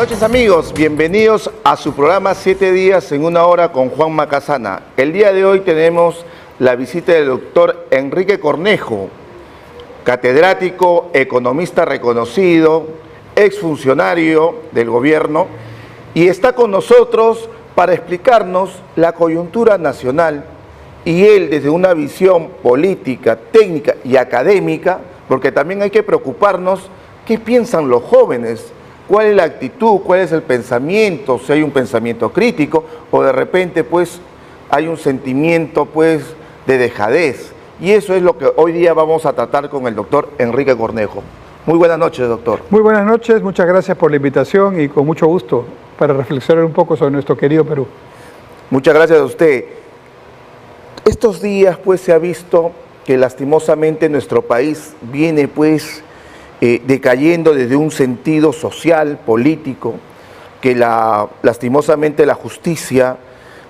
Buenas noches amigos, bienvenidos a su programa 7 días en una hora con Juan Macasana. El día de hoy tenemos la visita del doctor Enrique Cornejo, catedrático, economista reconocido, exfuncionario del gobierno, y está con nosotros para explicarnos la coyuntura nacional y él desde una visión política, técnica y académica, porque también hay que preocuparnos qué piensan los jóvenes, cuál es la actitud, cuál es el pensamiento, si hay un pensamiento crítico o de repente pues hay un sentimiento pues de dejadez. Y eso es lo que hoy día vamos a tratar con el doctor Enrique Cornejo. Muy buenas noches, doctor. Muy buenas noches, muchas gracias por la invitación y con mucho gusto para reflexionar un poco sobre nuestro querido Perú. Muchas gracias a usted. Estos días pues se ha visto que lastimosamente nuestro país viene pues decayendo desde un sentido social, político, que lastimosamente la justicia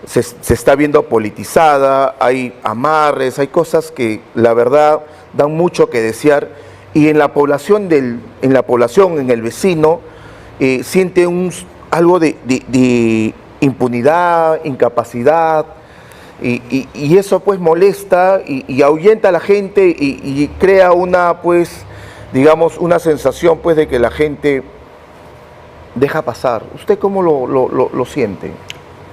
se está viendo politizada, hay amarres, hay cosas que la verdad dan mucho que desear, y en la población, en el vecino, siente algo de impunidad, incapacidad, y eso pues molesta y ahuyenta a la gente y crea una pues digamos una sensación pues de que la gente deja pasar. ¿Usted cómo lo siente?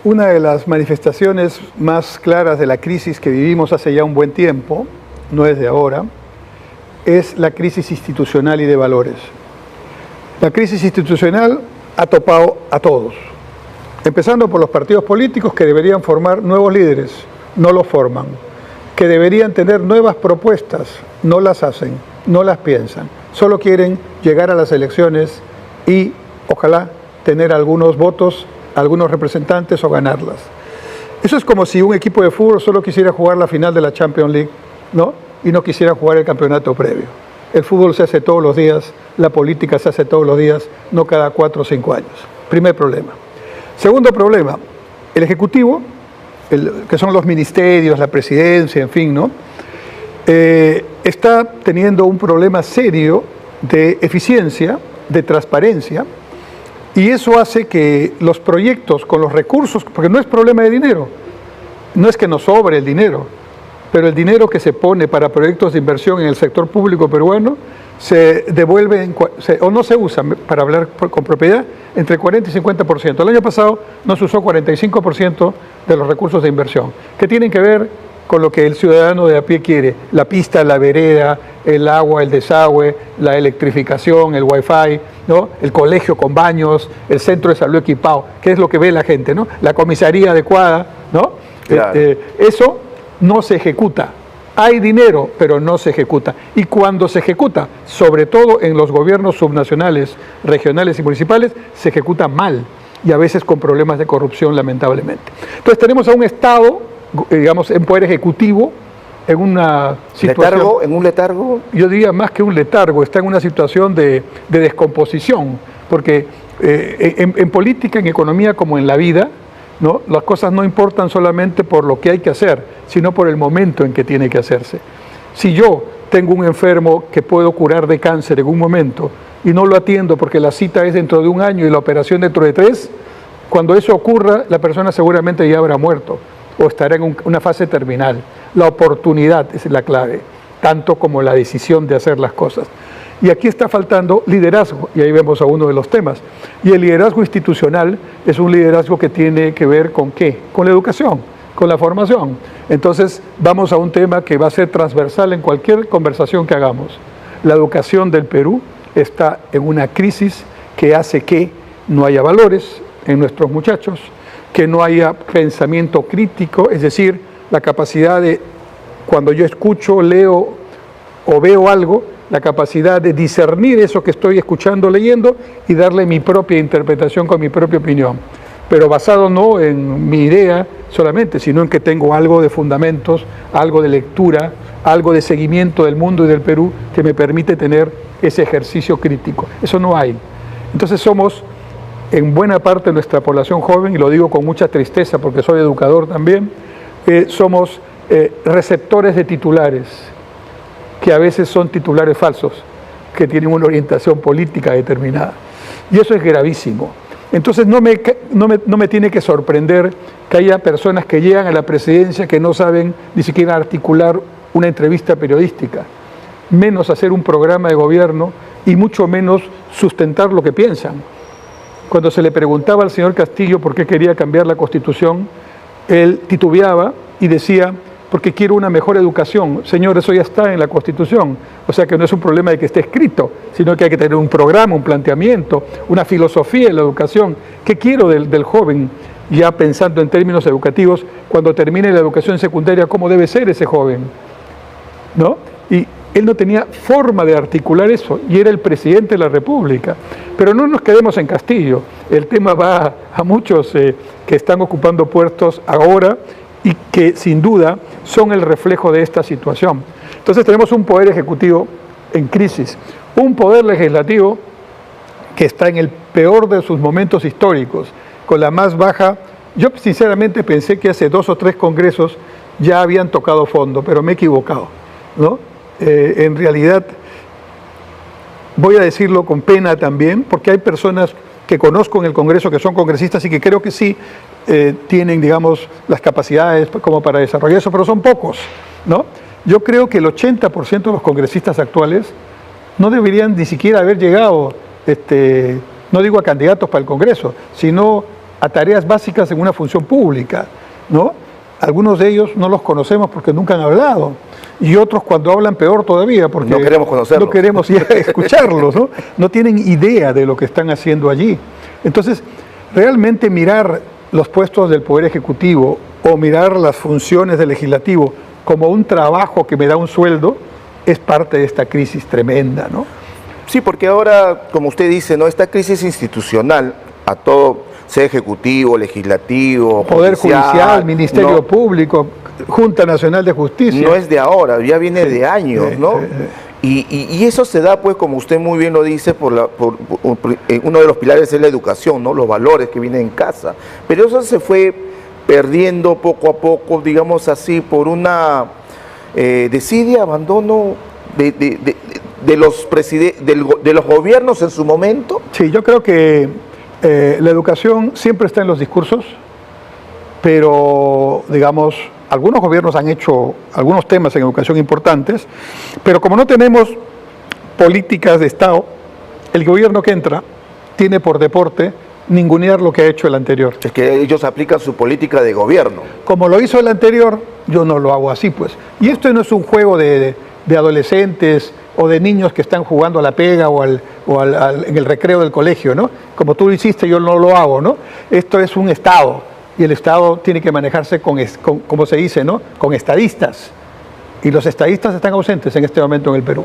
Una de las manifestaciones más claras de la crisis que vivimos hace ya un buen tiempo, no es de ahora, es la crisis institucional y de valores. La crisis institucional ha topado a todos, empezando por los partidos políticos que deberían formar nuevos líderes, no los forman, que deberían tener nuevas propuestas, no las hacen, no las piensan, solo quieren llegar a las elecciones y ojalá tener algunos votos, algunos representantes o ganarlas. Eso es como si un equipo de fútbol solo quisiera jugar la final de la Champions League, ¿no? Y no quisiera jugar el campeonato previo. El fútbol se hace todos los días, la política se hace todos los días, no cada 4 o 5 años. Primer problema. Segundo problema, el Ejecutivo, que son los ministerios, la presidencia, en fin, ¿no? Está teniendo un problema serio de eficiencia, de transparencia, y eso hace que los proyectos con los recursos, porque no es problema de dinero, no es que nos sobre el dinero, pero el dinero que se pone para proyectos de inversión en el sector público peruano se devuelve o no se usa, para hablar con propiedad, entre 40 y 50%. El año pasado no se usó 45% de los recursos de inversión, que tienen que ver con lo que el ciudadano de a pie quiere: la pista, la vereda, el agua, el desagüe, la electrificación, el wifi, ¿no? El colegio con baños, el centro de salud equipado, que es lo que ve la gente, ¿no? La comisaría adecuada, ¿no? Claro. Eso no se ejecuta. Hay dinero, pero no se ejecuta. Y cuando se ejecuta, sobre todo en los gobiernos subnacionales, regionales y municipales, se ejecuta mal y a veces con problemas de corrupción, lamentablemente. Entonces tenemos a un Estado, digamos, en poder ejecutivo, en una situación... ¿Letargo? ¿En un letargo? Yo diría más que un letargo, está en una situación de descomposición, porque en política, en economía como en la vida, ¿no? Las cosas no importan solamente por lo que hay que hacer, sino por el momento en que tiene que hacerse. Si yo tengo un enfermo que puedo curar de cáncer en un momento y no lo atiendo porque la cita es dentro de 1 año y la operación dentro de 3, cuando eso ocurra, la persona seguramente ya habrá muerto o estará en una fase terminal. La oportunidad es la clave, tanto como la decisión de hacer las cosas. Y aquí está faltando liderazgo, y ahí vemos a uno de los temas. Y el liderazgo institucional es un liderazgo que tiene que ver ¿con qué? Con la educación, con la formación. Entonces vamos a un tema que va a ser transversal en cualquier conversación que hagamos. La educación del Perú está en una crisis que hace que no haya valores en nuestros muchachos, que no haya pensamiento crítico, es decir, la capacidad de, cuando yo escucho, leo o veo algo, la capacidad de discernir eso que estoy escuchando, leyendo, y darle mi propia interpretación con mi propia opinión. Pero basado no en mi idea solamente, sino en que tengo algo de fundamentos, algo de lectura, algo de seguimiento del mundo y del Perú que me permite tener ese ejercicio crítico. Eso no hay. Entonces somos, en buena parte de nuestra población joven, y lo digo con mucha tristeza porque soy educador también, somos receptores de titulares, que a veces son titulares falsos, que tienen una orientación política determinada. Y eso es gravísimo, Entonces no me tiene que sorprender que haya personas que llegan a la presidencia que no saben ni siquiera articular una entrevista periodística, menos hacer un programa de gobierno y mucho menos sustentar lo que piensan. Cuando se le preguntaba al señor Castillo por qué quería cambiar la Constitución, él titubeaba y decía, porque quiero una mejor educación. Señor, eso ya está en la Constitución. O sea que no es un problema de que esté escrito, sino que hay que tener un programa, un planteamiento, una filosofía en la educación. ¿Qué quiero del joven? Ya pensando en términos educativos, cuando termine la educación secundaria, ¿cómo debe ser ese joven? ¿No? Y él no tenía forma de articular eso, y era el presidente de la República. Pero no nos quedemos en Castillo. El tema va a muchos que están ocupando puestos ahora y que sin duda son el reflejo de esta situación. Entonces tenemos un poder ejecutivo en crisis, un poder legislativo que está en el peor de sus momentos históricos, con la más baja. Yo sinceramente pensé que hace 2 o 3 congresos ya habían tocado fondo, pero me he equivocado, ¿no? En realidad, voy a decirlo con pena también, porque hay personas que conozco en el Congreso que son congresistas y que creo que sí tienen, digamos, las capacidades como para desarrollar eso, pero son pocos, ¿no? Yo creo que el 80% de los congresistas actuales no deberían ni siquiera haber llegado, no digo a candidatos para el Congreso, sino a tareas básicas en una función pública, ¿no? Algunos de ellos no los conocemos porque nunca han hablado, y otros cuando hablan peor todavía, porque no queremos conocerlos. No queremos ya escucharlos, ¿no? No tienen idea de lo que están haciendo allí. Entonces, realmente mirar los puestos del Poder Ejecutivo o mirar las funciones del Legislativo como un trabajo que me da un sueldo es parte de esta crisis tremenda, ¿no? Sí, porque ahora, como usted dice, ¿no? Esta crisis institucional a todo, sea ejecutivo, legislativo, Poder Judicial, Ministerio Público, Junta Nacional de Justicia. No es de ahora, ya viene de años, ¿no? Y eso se da, pues, como usted muy bien lo dice, por uno de los pilares es la educación, ¿no? Los valores que vienen en casa. Pero eso se fue perdiendo poco a poco, digamos así, por una desidia, abandono de los gobiernos en su momento. Sí, yo creo que la educación siempre está en los discursos, pero, digamos, algunos gobiernos han hecho algunos temas en educación importantes, pero como no tenemos políticas de Estado, el gobierno que entra tiene por deporte ningunear lo que ha hecho el anterior. Es que ellos aplican su política de gobierno. Como lo hizo el anterior, yo no lo hago así, pues. Y esto no es un juego de adolescentes o de niños que están jugando a la pega en el recreo del colegio, ¿no? Como tú lo hiciste, yo no lo hago, ¿no? Esto es un Estado, y el Estado tiene que manejarse como se dice, ¿no? Con estadistas. Y los estadistas están ausentes en este momento en el Perú.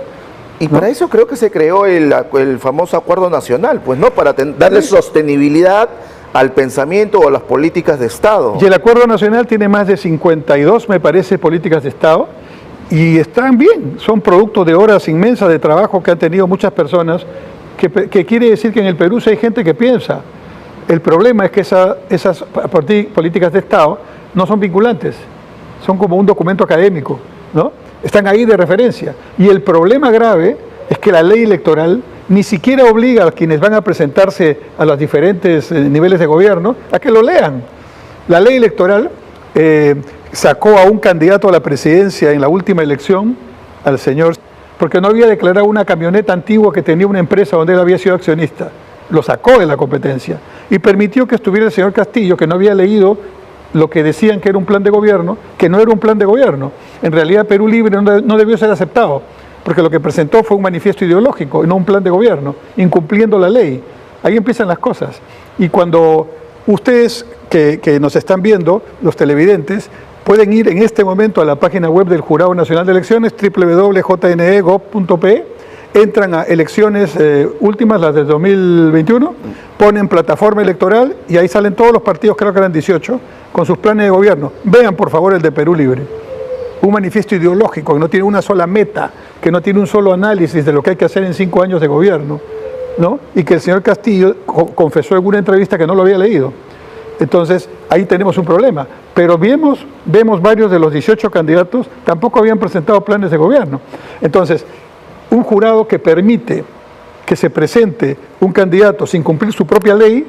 Y para eso creo que se creó el famoso Acuerdo Nacional, pues, ¿no? Para darle sostenibilidad al pensamiento o a las políticas de Estado. Y el Acuerdo Nacional tiene más de 52, me parece, políticas de Estado, y están bien, son producto de horas inmensas de trabajo que han tenido muchas personas, que quiere decir que en el Perú sí hay gente que piensa. El problema es que esas políticas de Estado no son vinculantes, son como un documento académico, ¿no? Están ahí de referencia. Y el problema grave es que la ley electoral ni siquiera obliga a quienes van a presentarse a los diferentes niveles de gobierno a que lo lean. La ley electoral sacó a un candidato a la presidencia en la última elección, al señor, porque no había declarado una camioneta antigua que tenía una empresa donde él había sido accionista. Lo sacó de la competencia y permitió que estuviera el señor Castillo, que no había leído lo que decían que era un plan de gobierno, que no era un plan de gobierno. En realidad Perú Libre no debió ser aceptado, porque lo que presentó fue un manifiesto ideológico y no un plan de gobierno, incumpliendo la ley. Ahí empiezan las cosas. Y cuando ustedes que nos están viendo, los televidentes, pueden ir en este momento a la página web del Jurado Nacional de Elecciones, www.jne.gov.pe, entran a elecciones últimas, las del 2021, ponen plataforma electoral y ahí salen todos los partidos, creo que eran 18, con sus planes de gobierno. Vean por favor el de Perú Libre. Un manifiesto ideológico que no tiene una sola meta, que no tiene un solo análisis de lo que hay que hacer en 5 años de gobierno, ¿no? Y que el señor Castillo confesó en una entrevista que no lo había leído. Entonces, ahí tenemos un problema. Pero vemos varios de los 18 candidatos, tampoco habían presentado planes de gobierno. Entonces, un jurado que permite que se presente un candidato sin cumplir su propia ley,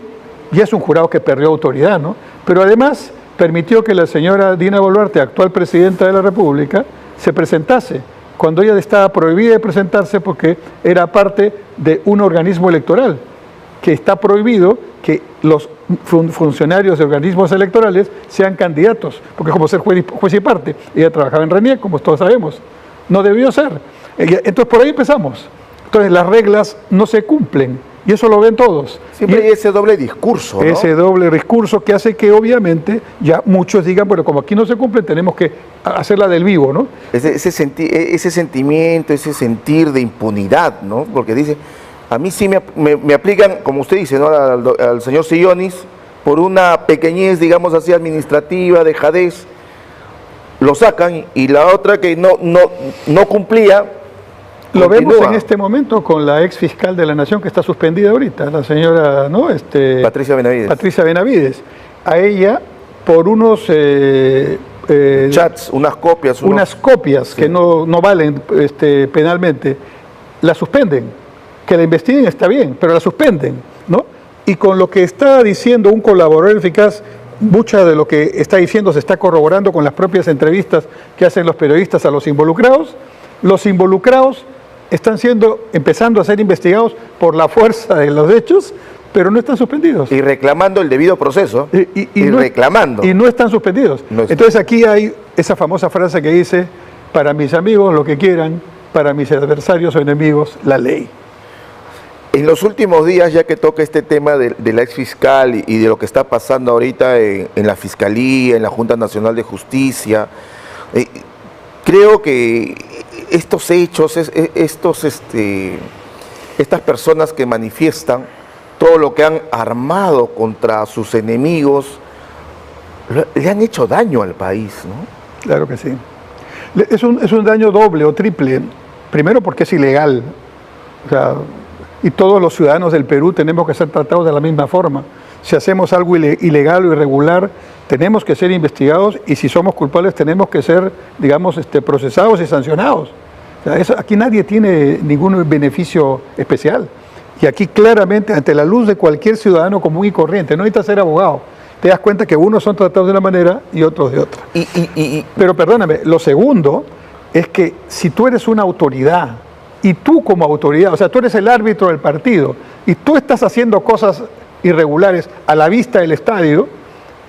ya es un jurado que perdió autoridad, ¿no? Pero además permitió que la señora Dina Boluarte, actual presidenta de la República, se presentase, cuando ella estaba prohibida de presentarse porque era parte de un organismo electoral, que está prohibido que los funcionarios de organismos electorales sean candidatos, porque es como ser juez y parte. Ella trabajaba en RENIEC, como todos sabemos. No debió ser. Entonces por ahí empezamos. Entonces las reglas no se cumplen, y eso lo ven todos. Siempre hay ese doble discurso, ¿no? Ese doble discurso que hace que obviamente ya muchos digan, bueno, como aquí no se cumple, tenemos que hacerla del vivo, ¿no? Ese sentimiento, ese sentir de impunidad, ¿no? Porque dice, a mí sí me aplican, como usted dice, ¿no? Al señor Sillonis, por una pequeñez, digamos así, administrativa, dejadez, lo sacan, y la otra que no cumplía, lo continúa. vemos en este momento con la ex fiscal de la Nación que está suspendida ahorita, la señora, ¿no? Patricia Benavides. Patricia Benavides. A ella, por unos chats, unas copias. Unas copias sí, que no valen penalmente, la suspenden. Que la investiguen está bien, pero la suspenden, ¿no? Y con lo que está diciendo un colaborador eficaz, mucha de lo que está diciendo se está corroborando con las propias entrevistas que hacen los periodistas a los involucrados. Los involucrados están empezando a ser investigados por la fuerza de los hechos, pero no están suspendidos. Y reclamando el debido proceso. Y reclamando. Y no están suspendidos. Entonces aquí hay esa famosa frase que dice, para mis amigos lo que quieran, para mis adversarios o enemigos la ley. En los últimos días, ya que toca este tema de la ex fiscal y de lo que está pasando ahorita en la Fiscalía, en la Junta Nacional de Justicia, creo que estos hechos, estas personas que manifiestan todo lo que han armado contra sus enemigos, le han hecho daño al país, ¿no? Claro que sí. Es un daño doble o triple. Primero porque es ilegal. O sea, y todos los ciudadanos del Perú tenemos que ser tratados de la misma forma. Si hacemos algo ilegal o irregular, tenemos que ser investigados, y si somos culpables tenemos que ser, digamos, procesados y sancionados. O sea, aquí nadie tiene ningún beneficio especial. Y aquí claramente, ante la luz de cualquier ciudadano común y corriente, no necesitas ser abogado, te das cuenta que unos son tratados de una manera y otros de otra. Pero perdóname, lo segundo es que si tú eres una autoridad, y tú como autoridad, o sea, tú eres el árbitro del partido, y tú estás haciendo cosas irregulares a la vista del estadio,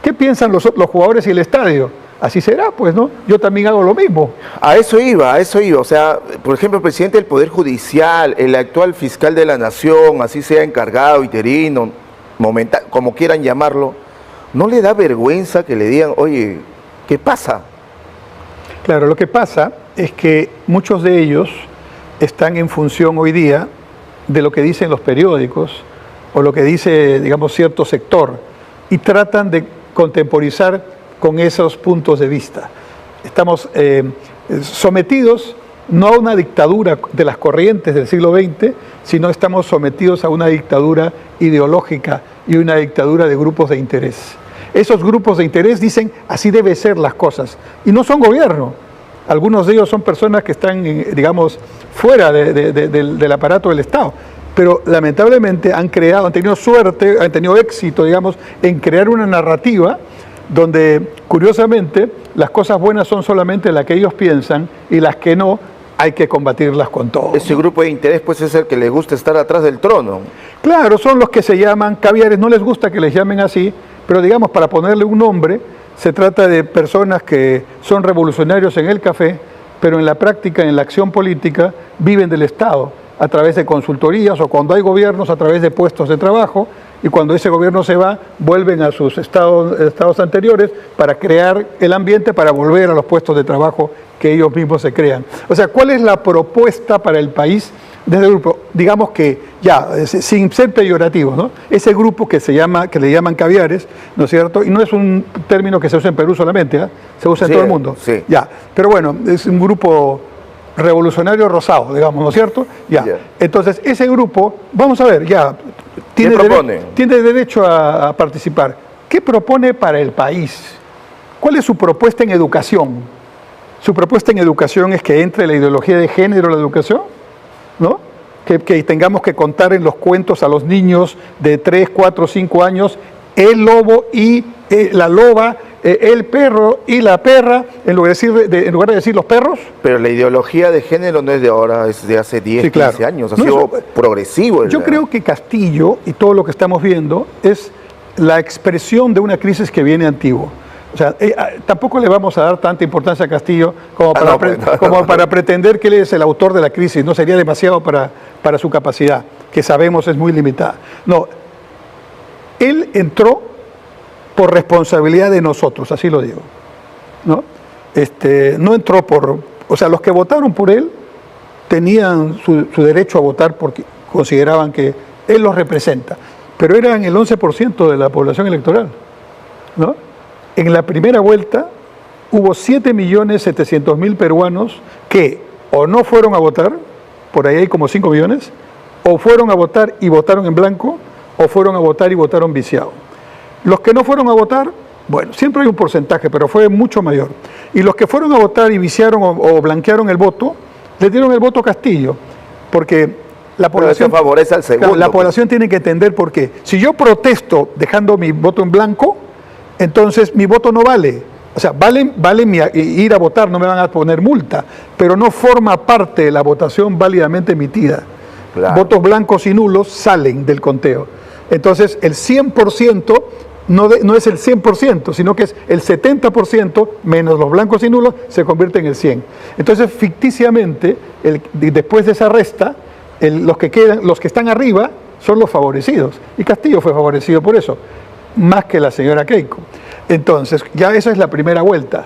¿qué piensan los jugadores y el estadio? Así será, pues, ¿no? Yo también hago lo mismo. A eso iba. O sea, por ejemplo, el presidente del Poder Judicial, el actual fiscal de la Nación, así sea encargado, interino, como quieran llamarlo, ¿no le da vergüenza que le digan, oye, ¿qué pasa? Claro, lo que pasa es que muchos de ellos están en función hoy día de lo que dicen los periódicos o lo que dice, digamos, cierto sector, y tratan de contemporizar con esos puntos de vista. Estamos sometidos no a una dictadura de las corrientes del siglo XX, sino estamos sometidos a una dictadura ideológica y una dictadura de grupos de interés. Esos grupos de interés dicen, así deben ser las cosas, y no son gobierno. Algunos de ellos son personas que están, digamos, fuera del aparato del Estado, pero lamentablemente han tenido suerte, han tenido éxito, digamos, en crear una narrativa donde, curiosamente, las cosas buenas son solamente las que ellos piensan, y las que no, hay que combatirlas con todo. Ese grupo de interés, pues, es el que le gusta estar atrás del trono. Claro, son los que se llaman caviares, no les gusta que les llamen así, pero digamos, para ponerle un nombre, se trata de personas que son revolucionarios en el café, pero en la práctica, en la acción política, viven del Estado, a través de consultorías, o cuando hay gobiernos, a través de puestos de trabajo, y cuando ese gobierno se va, vuelven a sus estados anteriores para crear el ambiente para volver a los puestos de trabajo que ellos mismos se crean. O sea, ¿cuál es la propuesta para el país de ese grupo? Digamos que, ya, sin ser peyorativos, ¿no? Ese grupo que le llaman caviares, ¿no es cierto? Y no es un término que se usa en Perú solamente, ¿eh? Se usa en todo el mundo. Sí. Ya, pero bueno, es un grupo revolucionario rosado, digamos, ¿no es cierto? Ya. Entonces, ese grupo, vamos a ver, ya, tiene derecho a participar. ¿Qué propone para el país? ¿Cuál es su propuesta en educación? Su propuesta en educación es que entre la ideología de género en la educación, ¿no? Que tengamos que contar en los cuentos a los niños de 3, 4, 5 años el lobo y la loba, el perro y la perra, en lugar de decir los perros. Pero la ideología de género no es de ahora, es de hace 10, Sí, claro. 15 años, ha No, sido progresivo. Yo creo que Castillo y todo lo que estamos viendo es la expresión de una crisis que viene antiguo. O sea, tampoco le vamos a dar tanta importancia a Castillo como para pretender que él es el autor de la crisis. No sería demasiado para su capacidad, que sabemos es muy limitada. No, él entró por responsabilidad de nosotros, así lo digo, ¿no? No entró por... O sea, los que votaron por él tenían su derecho a votar porque consideraban que él los representa, pero eran el 11% de la población electoral, ¿no? En la primera vuelta hubo 7.700.000 peruanos que o no fueron a votar, por ahí hay como 5 millones, o fueron a votar y votaron en blanco, o fueron a votar y votaron viciado. Los que no fueron a votar, bueno, siempre hay un porcentaje, pero fue mucho mayor. Y los que fueron a votar y viciaron o blanquearon el voto, le dieron el voto a Castillo, porque la población favorece al segundo. Claro, la población tiene que entender por qué. Si yo protesto dejando mi voto en blanco, entonces mi voto no vale. O sea, vale ir a votar, no me van a poner multa, pero no forma parte de la votación válidamente emitida. Claro. Votos blancos y nulos salen del conteo. Entonces, el 100% no es el 100%, sino que es el 70% menos los blancos y nulos se convierte en el 100%. Entonces, ficticiamente, después de esa resta, los que están arriba son los favorecidos. Y Castillo fue favorecido por eso, más que la señora Keiko. Entonces, ya esa es la primera vuelta.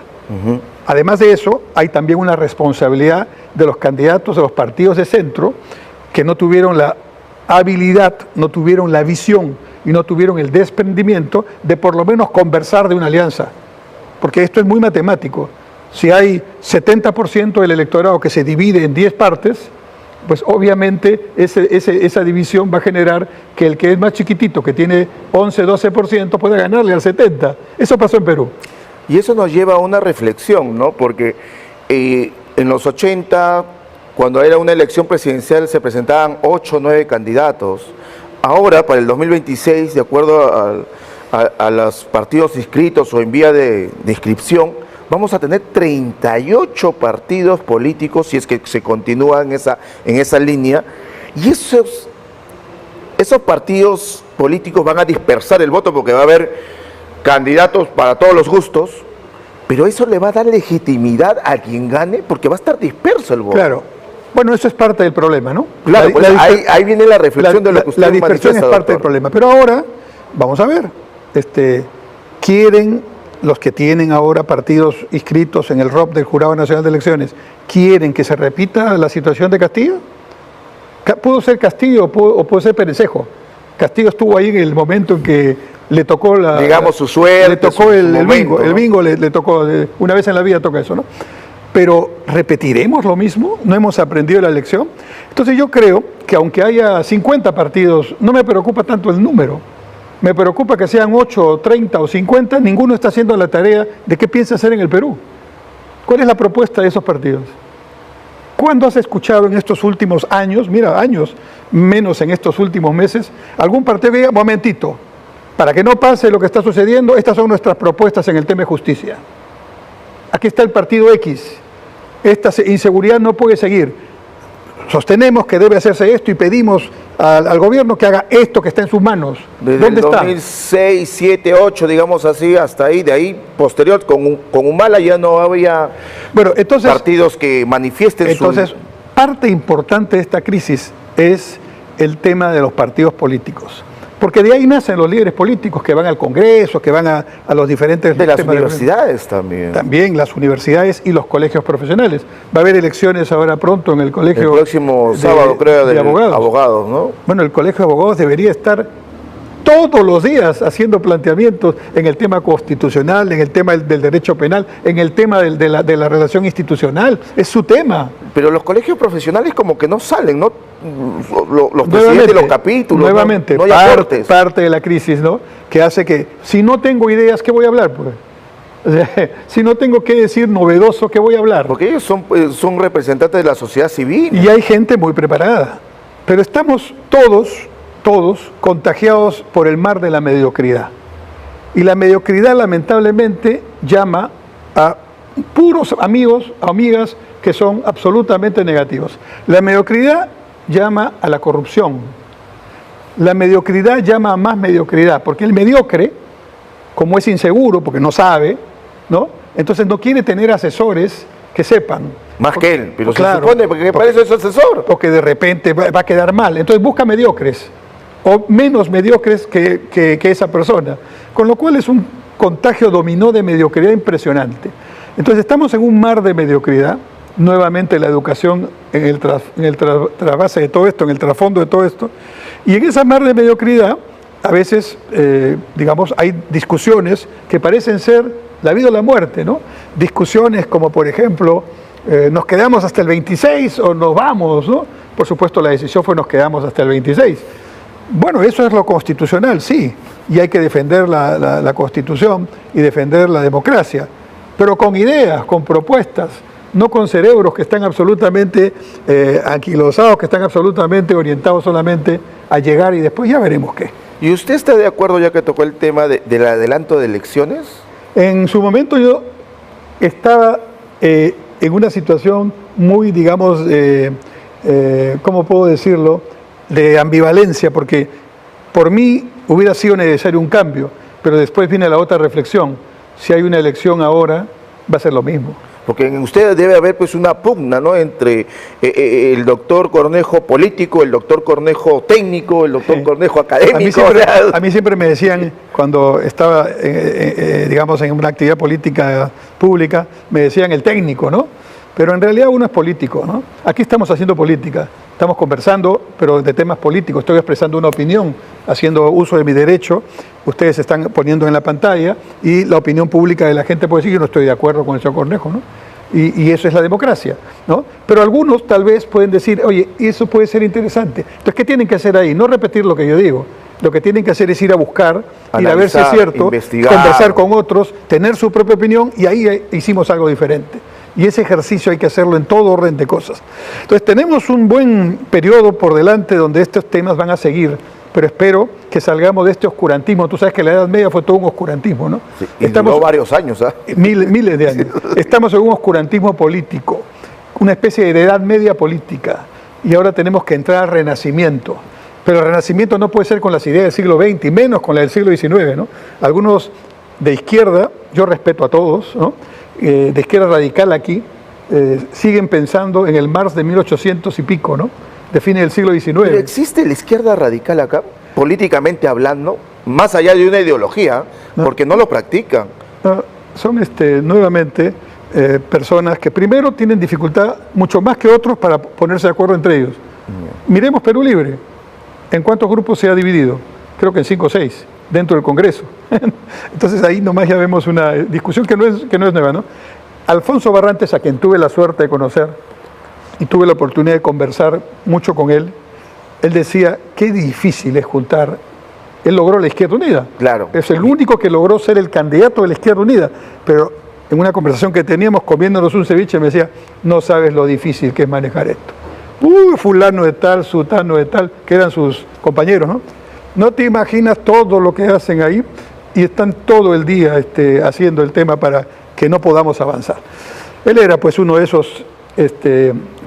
Además de eso, hay también una responsabilidad de los candidatos de los partidos de centro que no tuvieron la habilidad, no tuvieron la visión y no tuvieron el desprendimiento de por lo menos conversar de una alianza. Porque esto es muy matemático. Si hay 70% del electorado que se divide en 10 partes, pues obviamente esa división va a generar que el que es más chiquitito, que tiene 11, 12%, pueda ganarle al 70%. Eso pasó en Perú. Y eso nos lleva a una reflexión, ¿no? Porque en los 80, cuando era una elección presidencial, se presentaban 8 o 9 candidatos. Ahora, para el 2026, de acuerdo a los partidos inscritos o en vía de inscripción, vamos a tener 38 partidos políticos, si es que se continúa en esa línea, y esos partidos políticos van a dispersar el voto porque va a haber candidatos para todos los gustos, pero eso le va a dar legitimidad a quien gane porque va a estar disperso el voto. Claro. Bueno, eso es parte del problema, ¿no? Claro, ahí viene la reflexión de lo que usted manifiesta. La dispersión es parte del problema, pero ahora, vamos a ver, los que tienen ahora partidos inscritos en el ROP del Jurado Nacional de Elecciones, ¿quieren que se repita la situación de Castillo? Pudo ser Castillo o pudo ser Perencejo. Castillo estuvo ahí en el momento en que le tocó su suerte, le tocó el bingo, ¿no? El bingo le tocó, una vez en la vida toca eso, ¿no? Pero ¿repetiremos lo mismo? ¿No hemos aprendido la lección? Entonces yo creo que aunque haya 50 partidos, no me preocupa tanto el número. Me preocupa que sean 8, 30 o 50, ninguno está haciendo la tarea de qué piensa hacer en el Perú. ¿Cuál es la propuesta de esos partidos? ¿Cuándo has escuchado en estos últimos años, años, menos en estos últimos meses, algún partido que diga, momentito, para que no pase lo que está sucediendo, estas son nuestras propuestas en el tema de justicia? Aquí está el partido X, esta inseguridad no puede seguir. Sostenemos que debe hacerse esto y pedimos al gobierno que haga esto que está en sus manos. Desde ¿Dónde el 2006, 2007, 2008, digamos así, hasta ahí, de ahí posterior, con Humala ya no había partidos que manifiesten Entonces, parte importante de esta crisis es el tema de los partidos políticos. Porque de ahí nacen los líderes políticos que van al Congreso, que van a los diferentes... De las universidades también. También las universidades y los colegios profesionales. Va a haber elecciones ahora pronto en el colegio... El próximo sábado, creo, de abogados, ¿no? Bueno, el colegio de abogados debería estar todos los días haciendo planteamientos en el tema constitucional, en el tema del derecho penal, en el tema de la relación institucional. Es su tema. Pero los colegios profesionales como que no salen, ¿no? Los presidentes de los capítulos, nuevamente, no hay aportes. Parte de la crisis, ¿no? Que hace que, si no tengo ideas, ¿qué voy a hablar? Pues? O sea, si no tengo que decir novedoso, ¿qué voy a hablar? Porque ellos son representantes de la sociedad civil. Y hay gente muy preparada. Pero estamos todos contagiados por el mar de la mediocridad. Y la mediocridad, lamentablemente, llama a puros amigos o amigas que son absolutamente negativos. La mediocridad llama a la corrupción. La mediocridad llama a más mediocridad, porque el mediocre, como es inseguro, porque no sabe, ¿no? Entonces no quiere tener asesores que sepan. Más que él, pero claro, se supone, porque para eso es asesor. Porque de repente va a quedar mal. Entonces busca mediocres, o menos mediocres que esa persona. Con lo cual es un contagio dominó de mediocridad impresionante. Entonces estamos en un mar de mediocridad. Nuevamente la educación en el trasvase de todo esto, en el trasfondo de todo esto. Y en esa mar de mediocridad, a veces, digamos, hay discusiones que parecen ser la vida o la muerte, ¿no? Discusiones como, por ejemplo, nos quedamos hasta el 26 o nos vamos, ¿no? Por supuesto, la decisión fue nos quedamos hasta el 26. Bueno, eso es lo constitucional, sí, y hay que defender la Constitución y defender la democracia, pero con ideas, con propuestas, no con cerebros que están absolutamente anquilosados, que están absolutamente orientados solamente a llegar y después ya veremos qué. ¿Y usted está de acuerdo, ya que tocó el tema del adelanto de elecciones? En su momento yo estaba en una situación muy, digamos, ¿cómo puedo decirlo?, de ambivalencia, porque por mí hubiera sido necesario un cambio, pero después viene la otra reflexión. Si hay una elección ahora, va a ser lo mismo. Porque en usted debe haber pues una pugna, ¿no?, entre el doctor Cornejo político, el doctor Cornejo técnico, el doctor Cornejo académico. A mí siempre me decían, cuando estaba, digamos, en una actividad política pública, me decían el técnico, ¿no? Pero en realidad uno es político, ¿no? Aquí estamos haciendo política, estamos conversando, pero de temas políticos. Estoy expresando una opinión, haciendo uso de mi derecho. Ustedes se están poniendo en la pantalla y la opinión pública de la gente puede decir, yo no estoy de acuerdo con el señor Cornejo, ¿no? Y eso es la democracia, ¿no? Pero algunos tal vez pueden decir, oye, eso puede ser interesante. Entonces, ¿qué tienen que hacer ahí? No repetir lo que yo digo. Lo que tienen que hacer es ir a buscar, analizar, ir a ver si es cierto, investigar, conversar con otros, tener su propia opinión, y ahí hicimos algo diferente. Y ese ejercicio hay que hacerlo en todo orden de cosas. Entonces tenemos un buen periodo por delante donde estos temas van a seguir, pero espero que salgamos de este oscurantismo. Tú sabes que la Edad Media fue todo un oscurantismo, ¿no? Sí, y duró varios años, ¿eh? Miles de años. Estamos en un oscurantismo político, una especie de Edad Media política, y ahora tenemos que entrar al Renacimiento. Pero el Renacimiento no puede ser con las ideas del siglo XX, y menos con las del siglo XIX, ¿no? Algunos de izquierda, yo respeto a todos, ¿no?, de izquierda radical aquí, siguen pensando en el Marx de 1800 y pico, ¿no?, de fines del siglo XIX. ¿Pero existe la izquierda radical acá, políticamente hablando, más allá de una ideología, porque no lo practican? Son nuevamente personas que primero tienen dificultad, mucho más que otros, para ponerse de acuerdo entre ellos. Miremos Perú Libre. ¿En cuántos grupos se ha dividido? Creo que en 5 o 6, dentro del Congreso. Entonces ahí nomás ya vemos una discusión que no es nueva, ¿no? Alfonso Barrantes, a quien tuve la suerte de conocer y tuve la oportunidad de conversar mucho con él, él decía, qué difícil es juntar. Él logró la Izquierda Unida. Claro. Es el único que logró ser el candidato de la Izquierda Unida. Pero en una conversación que teníamos comiéndonos un ceviche me decía, no sabes lo difícil que es manejar esto. Fulano de tal, sutano de tal, que eran sus compañeros, ¿no? No te imaginas todo lo que hacen ahí y están todo el día haciendo el tema para que no podamos avanzar. Él era pues uno de esos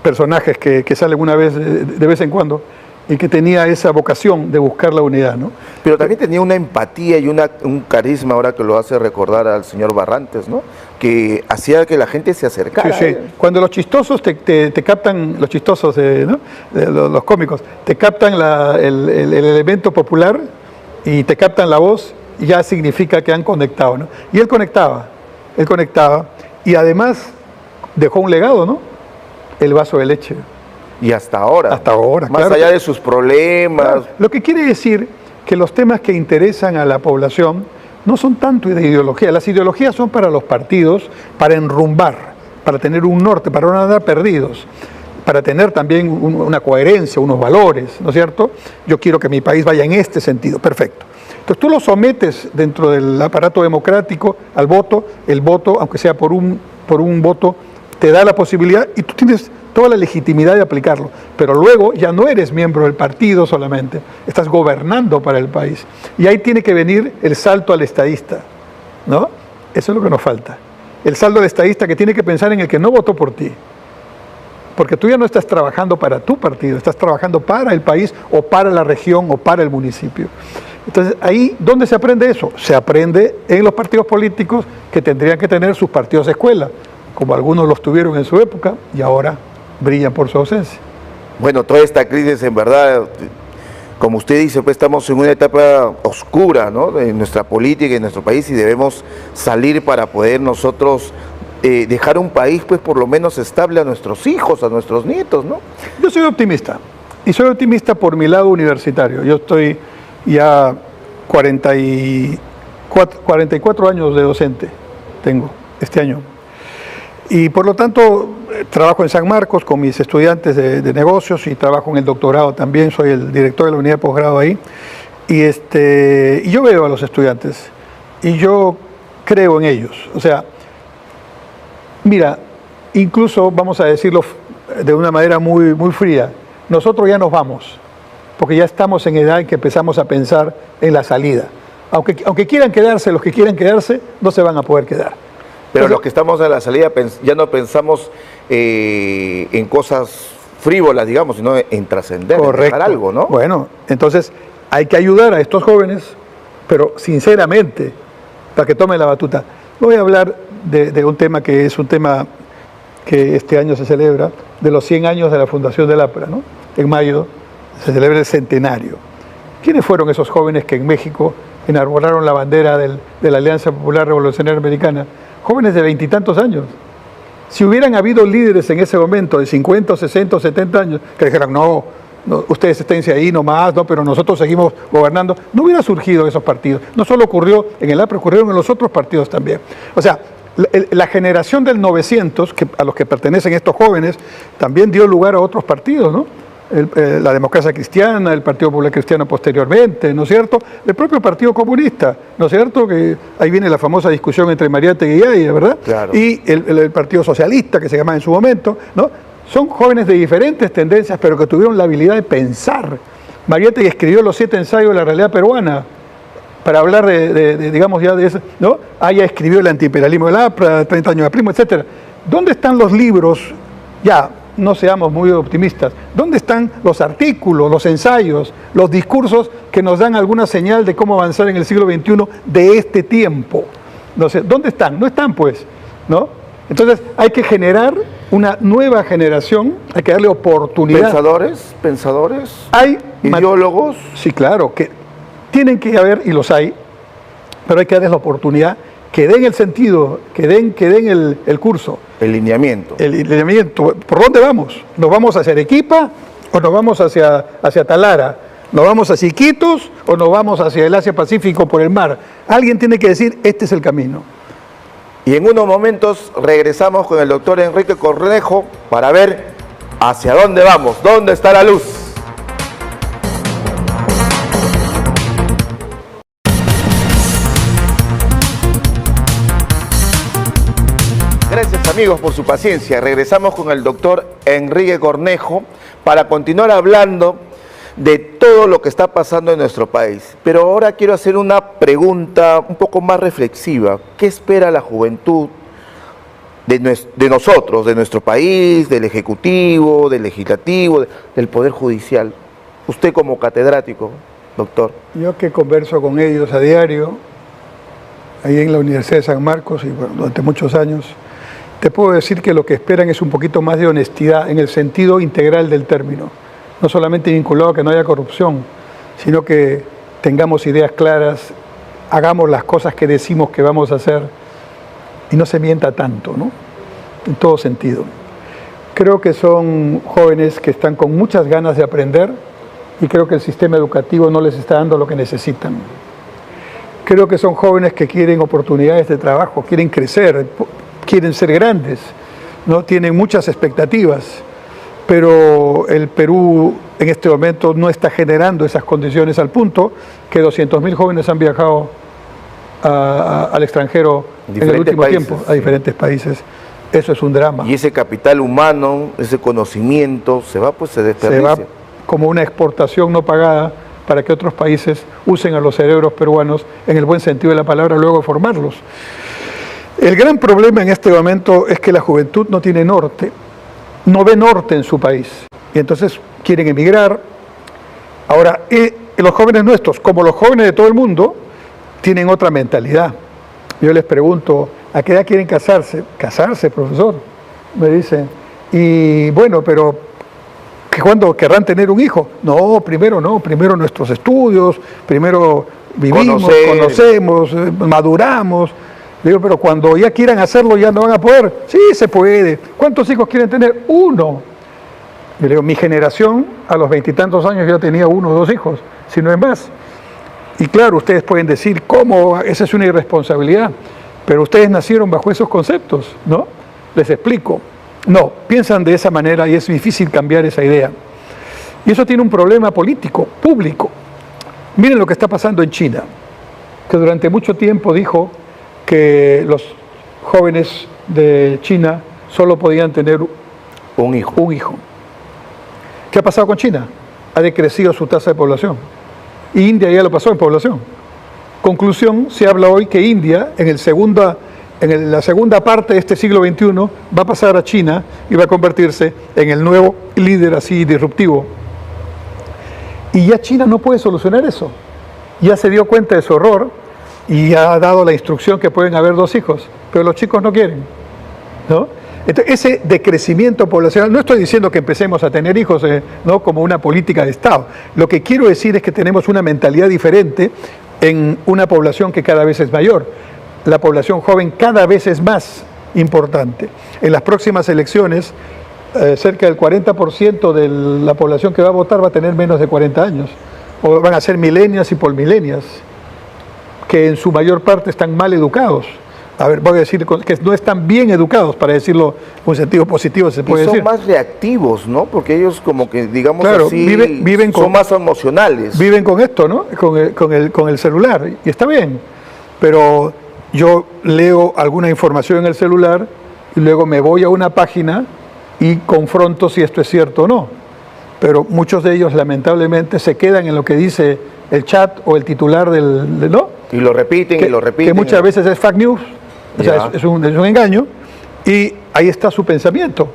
personajes que salen una vez, de vez en cuando, y que tenía esa vocación de buscar la unidad, ¿no? Pero también tenía una empatía y un carisma, ahora que lo hace recordar al señor Barrantes, ¿no?, que hacía que la gente se acercara. Sí, sí. Cuando los chistosos te captan, los chistosos, ¿no?, los cómicos, te captan el elemento popular y te captan la voz, ya significa que han conectado, ¿no? Y él conectaba, y además dejó un legado, ¿no? El vaso de leche. Y hasta ahora. Hasta ahora, más allá de sus problemas. Claro. Lo que quiere decir que los temas que interesan a la población no son tanto de ideología. Las ideologías son para los partidos, para enrumbar, para tener un norte, para no andar perdidos, para tener también una coherencia, unos valores, ¿no es cierto? Yo quiero que mi país vaya en este sentido, perfecto. Entonces tú lo sometes dentro del aparato democrático al voto, el voto, aunque sea por un voto, te da la posibilidad y tú tienes toda la legitimidad de aplicarlo, pero luego ya no eres miembro del partido solamente, estás gobernando para el país. Y ahí tiene que venir el salto al estadista, ¿no? Eso es lo que nos falta. El salto al estadista que tiene que pensar en el que no votó por ti. Porque tú ya no estás trabajando para tu partido, estás trabajando para el país o para la región o para el municipio. Entonces, ahí, ¿dónde se aprende eso? Se aprende en los partidos políticos que tendrían que tener sus partidos de escuela, como algunos los tuvieron en su época y ahora brillan por su ausencia. Bueno, toda esta crisis en verdad, como usted dice, pues estamos en una etapa oscura, ¿no?, de nuestra política y en nuestro país, y debemos salir para poder nosotros dejar un país pues por lo menos estable a nuestros hijos, a nuestros nietos, ¿no? Yo soy optimista, y soy optimista por mi lado universitario. Yo estoy ya 44 años de docente, tengo este año. Y por lo tanto, trabajo en San Marcos con mis estudiantes de negocios y trabajo en el doctorado también, soy el director de la unidad de posgrado ahí. Y yo veo a los estudiantes y yo creo en ellos. O sea, mira, incluso vamos a decirlo de una manera muy, muy fría, nosotros ya nos vamos, porque ya estamos en edad en que empezamos a pensar en la salida. Aunque quieran quedarse, los que quieran quedarse, no se van a poder quedar. Pero los que estamos en la salida ya no pensamos en cosas frívolas, digamos, sino en trascender, en dejar algo, ¿no? Bueno, entonces hay que ayudar a estos jóvenes, pero sinceramente, para que tomen la batuta. Voy a hablar de un tema que es un tema que este año se celebra, de los 100 años de la fundación del APRA, ¿no? En mayo se celebra el centenario. ¿Quiénes fueron esos jóvenes que en México enarbolaron la bandera de la Alianza Popular Revolucionaria Americana? Jóvenes de 20 y tantos años. Si hubieran habido líderes en ese momento de 50, 60, 70 años que dijeran, no, ustedes esténse ahí nomás, no, pero nosotros seguimos gobernando, no hubiera surgido esos partidos. No solo ocurrió en el APRA, ocurrieron en los otros partidos también. O sea, la generación del 900, a los que pertenecen estos jóvenes, también dio lugar a otros partidos, ¿no? La Democracia Cristiana, el Partido Popular Cristiano posteriormente, ¿no es cierto? El propio Partido Comunista, ¿no es cierto? Que ahí viene la famosa discusión entre Mariátegui y Yáñez, ¿verdad? Claro. Y el Partido Socialista, que se llamaba en su momento, ¿no? Son jóvenes de diferentes tendencias, pero que tuvieron la habilidad de pensar. Mariátegui escribió los 7 ensayos de la realidad peruana, para hablar digamos ya de eso, ¿no? Aya escribió el antiimperialismo del APRA, 30 años de primo, etc. ¿Dónde están los libros? Ya, no seamos muy optimistas. ¿Dónde están los artículos, los ensayos, los discursos que nos dan alguna señal de cómo avanzar en el siglo XXI de este tiempo? No sé, ¿dónde están? No están, pues, ¿no? Entonces hay que generar una nueva generación, hay que darle oportunidad. Pensadores, hay ideólogos. Sí, claro, que tienen que haber, y los hay, pero hay que darles la oportunidad, que den el sentido, que den el curso. El lineamiento. El lineamiento. ¿Por dónde vamos? ¿Nos vamos hacia Arequipa o nos vamos hacia Talara? ¿Nos vamos hacia Iquitos o nos vamos hacia el Asia-Pacífico por el mar? Alguien tiene que decir, este es el camino. Y en unos momentos regresamos con el doctor Enrique Cornejo para ver hacia dónde vamos, dónde está la luz. Gracias amigos por su paciencia. Regresamos con el doctor Enrique Cornejo para continuar hablando de todo lo que está pasando en nuestro país. Pero ahora quiero hacer una pregunta un poco más reflexiva. ¿Qué espera la juventud de nosotros, de nuestro país, del Ejecutivo, del Legislativo, del Poder Judicial? Usted como catedrático, doctor. Yo que converso con ellos a diario, ahí en la Universidad de San Marcos y bueno, durante muchos años, te puedo decir que lo que esperan es un poquito más de honestidad en el sentido integral del término. No solamente vinculado a que no haya corrupción, sino que tengamos ideas claras, hagamos las cosas que decimos que vamos a hacer y no se mienta tanto, ¿no? En todo sentido. Creo que son jóvenes que están con muchas ganas de aprender y creo que el sistema educativo no les está dando lo que necesitan. Creo que son jóvenes que quieren oportunidades de trabajo, quieren crecer, quieren ser grandes, ¿no? Tienen muchas expectativas, pero el Perú en este momento no está generando esas condiciones al punto que 200.000 jóvenes han viajado al extranjero en el último tiempo, a diferentes países, Eso es un drama. Y ese capital humano, ese conocimiento, se va, pues se desperdicia. Se va como una exportación no pagada para que otros países usen a los cerebros peruanos en el buen sentido de la palabra luego de formarlos. El gran problema en este momento es que la juventud no tiene norte, no ve norte en su país y entonces quieren emigrar. Ahora, los jóvenes nuestros, como los jóvenes de todo el mundo, tienen otra mentalidad. Yo les pregunto, ¿a qué edad quieren casarse? Casarse, profesor, me dicen. Y bueno, pero ¿cuándo querrán tener un hijo? No, primero nuestros estudios, primero vivimos, conocemos, maduramos. Digo, pero cuando ya quieran hacerlo ya no van a poder. Sí, se puede. ¿Cuántos hijos quieren tener? Uno. Yo le digo, mi generación a los 20 y tantos años ya tenía 1 o 2 hijos, si no es más. Y claro, ustedes pueden decir, ¿cómo? Esa es una irresponsabilidad. Pero ustedes nacieron bajo esos conceptos, ¿no? Les explico. No, piensan de esa manera y es difícil cambiar esa idea. Y eso tiene un problema político, público. Miren lo que está pasando en China, que durante mucho tiempo dijo que los jóvenes de China solo podían tener un hijo. ¿Qué ha pasado con China? Ha decrecido su tasa de población. Y India ya lo pasó en población. Conclusión, se habla hoy que India, en la segunda parte de este siglo XXI, va a pasar a China y va a convertirse en el nuevo líder así disruptivo. Y ya China no puede solucionar eso. Ya se dio cuenta de su error y ha dado la instrucción que pueden haber 2 hijos, pero los chicos no quieren, ¿no? Entonces, ese decrecimiento poblacional, no estoy diciendo que empecemos a tener hijos, ¿no?, como una política de Estado. Lo que quiero decir es que tenemos una mentalidad diferente en una población que cada vez es mayor. La población joven cada vez es más importante. En las próximas elecciones, cerca del 40% de la población que va a votar va a tener menos de 40 años. O van a ser millennials y polmillennials, que en su mayor parte están mal educados. A ver, voy a decir que no están bien educados, para decirlo en un sentido positivo, se puede decir. Y son más reactivos, ¿no? Porque ellos como que, digamos claro, así, viven son más emocionales. Viven con esto, ¿no? Con el celular, y está bien. Pero yo leo alguna información en el celular y luego me voy a una página y confronto si esto es cierto o no. Pero muchos de ellos, lamentablemente, se quedan en lo que dice el chat o el titular ¿no? Y lo repiten y lo repiten. Que muchas veces es fake news. O sea, es un engaño, y ahí está su pensamiento.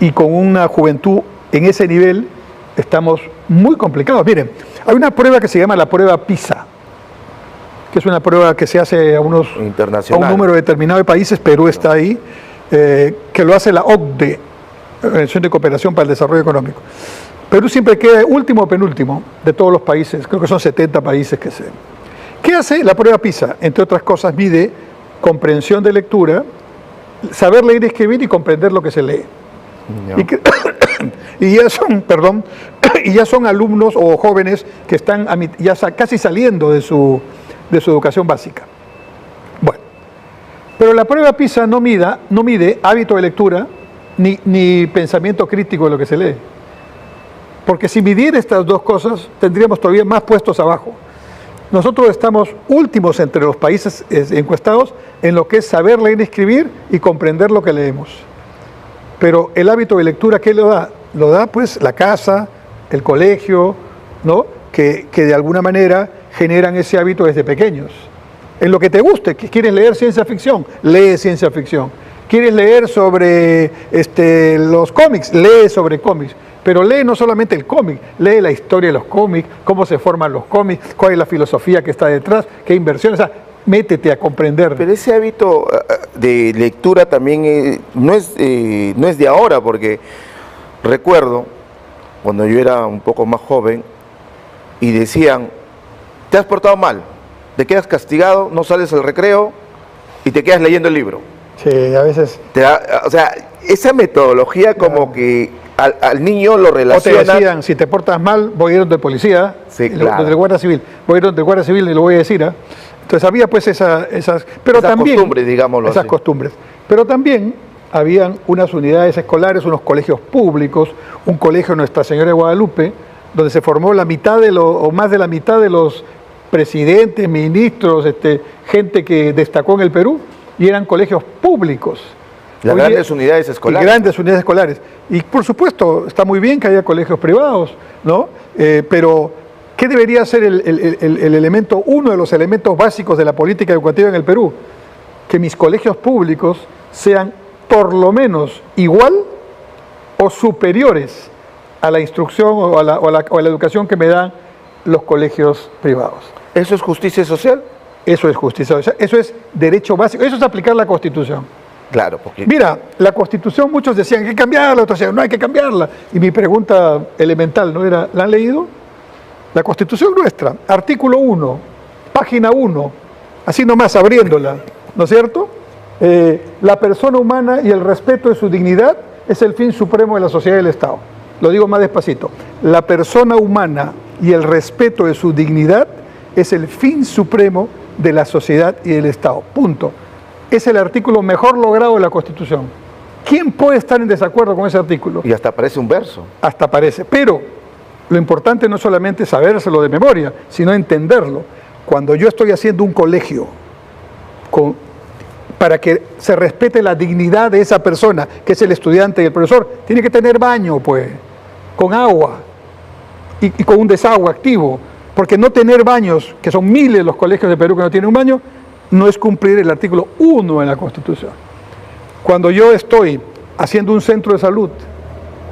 Y con una juventud en ese nivel estamos muy complicados. Miren, hay una prueba que se llama la prueba PISA, que es una prueba que se hace a un número determinado de países. Perú está ahí, que lo hace la OCDE, Organización de Cooperación para el Desarrollo Económico. Perú siempre queda último o penúltimo de todos los países, creo que son 70 países que se... ¿Qué hace la prueba PISA? Entre otras cosas, mide comprensión de lectura, saber leer y escribir y comprender lo que se lee. No. Y ya son alumnos o jóvenes que están ya casi saliendo de su educación básica. Bueno, pero la prueba PISA no mide hábito de lectura ni pensamiento crítico de lo que se lee. Porque si midiera estas dos cosas, tendríamos todavía más puestos abajo. Nosotros estamos últimos entre los países encuestados en lo que es saber leer y escribir y comprender lo que leemos. Pero el hábito de lectura, ¿qué lo da? Lo da pues la casa, el colegio, ¿no? Que de alguna manera generan ese hábito desde pequeños. En lo que te guste, que quieres leer ciencia ficción, lee ciencia ficción. Quieres leer sobre los cómics, lee sobre cómics. Pero lee no solamente el cómic, lee la historia de los cómics, cómo se forman los cómics, cuál es la filosofía que está detrás, qué inversiones, o sea, métete a comprender. Pero ese hábito de lectura también no es de ahora, porque recuerdo cuando yo era un poco más joven y decían, te has portado mal, te quedas castigado, no sales al recreo y te quedas leyendo el libro. Sí, a veces... o sea, esa metodología como que al niño lo relaciona. O te decían, si te portas mal, voy a ir donde el policía, sí, claro, donde el guardia civil. Voy a ir donde el guardia civil y lo voy a decir. Entonces había pues esas costumbres, digámoslo así. Costumbres. Pero también habían unas unidades escolares, unos colegios públicos, un colegio Nuestra Señora de Guadalupe, donde se formó la mitad o más de la mitad de los presidentes, ministros, gente que destacó en el Perú, y eran colegios públicos. Las grandes unidades escolares. Y grandes unidades escolares. Y por supuesto, está muy bien que haya colegios privados, ¿no? Pero, ¿qué debería ser el elemento, uno de los elementos básicos de la política educativa en el Perú? Que mis colegios públicos sean por lo menos igual o superiores a la instrucción o a la educación que me dan los colegios privados. ¿Eso es justicia social? Eso es justicia social, eso es derecho básico, eso es aplicar la Constitución. Claro, porque... Mira, la Constitución, muchos decían que hay que cambiarla, otros decían no hay que cambiarla. Y mi pregunta elemental no era, ¿la han leído? La Constitución nuestra, artículo 1, página 1, así nomás abriéndola, ¿no es cierto? La persona humana y el respeto de su dignidad es el fin supremo de la sociedad y del Estado. Lo digo más despacito. La persona humana y el respeto de su dignidad es el fin supremo de la sociedad y del Estado. Punto. Es el artículo mejor logrado de la Constitución. ¿Quién puede estar en desacuerdo con ese artículo? Y hasta aparece un verso. Hasta aparece. Pero lo importante no es solamente sabérselo de memoria, sino entenderlo. Cuando yo estoy haciendo un colegio para que se respete la dignidad de esa persona, que es el estudiante y el profesor, tiene que tener baño, pues, con agua y con un desagüe activo. Porque no tener baños, que son miles los colegios de Perú que no tienen un baño, no es cumplir el artículo 1 de la Constitución. Cuando yo estoy haciendo un centro de salud,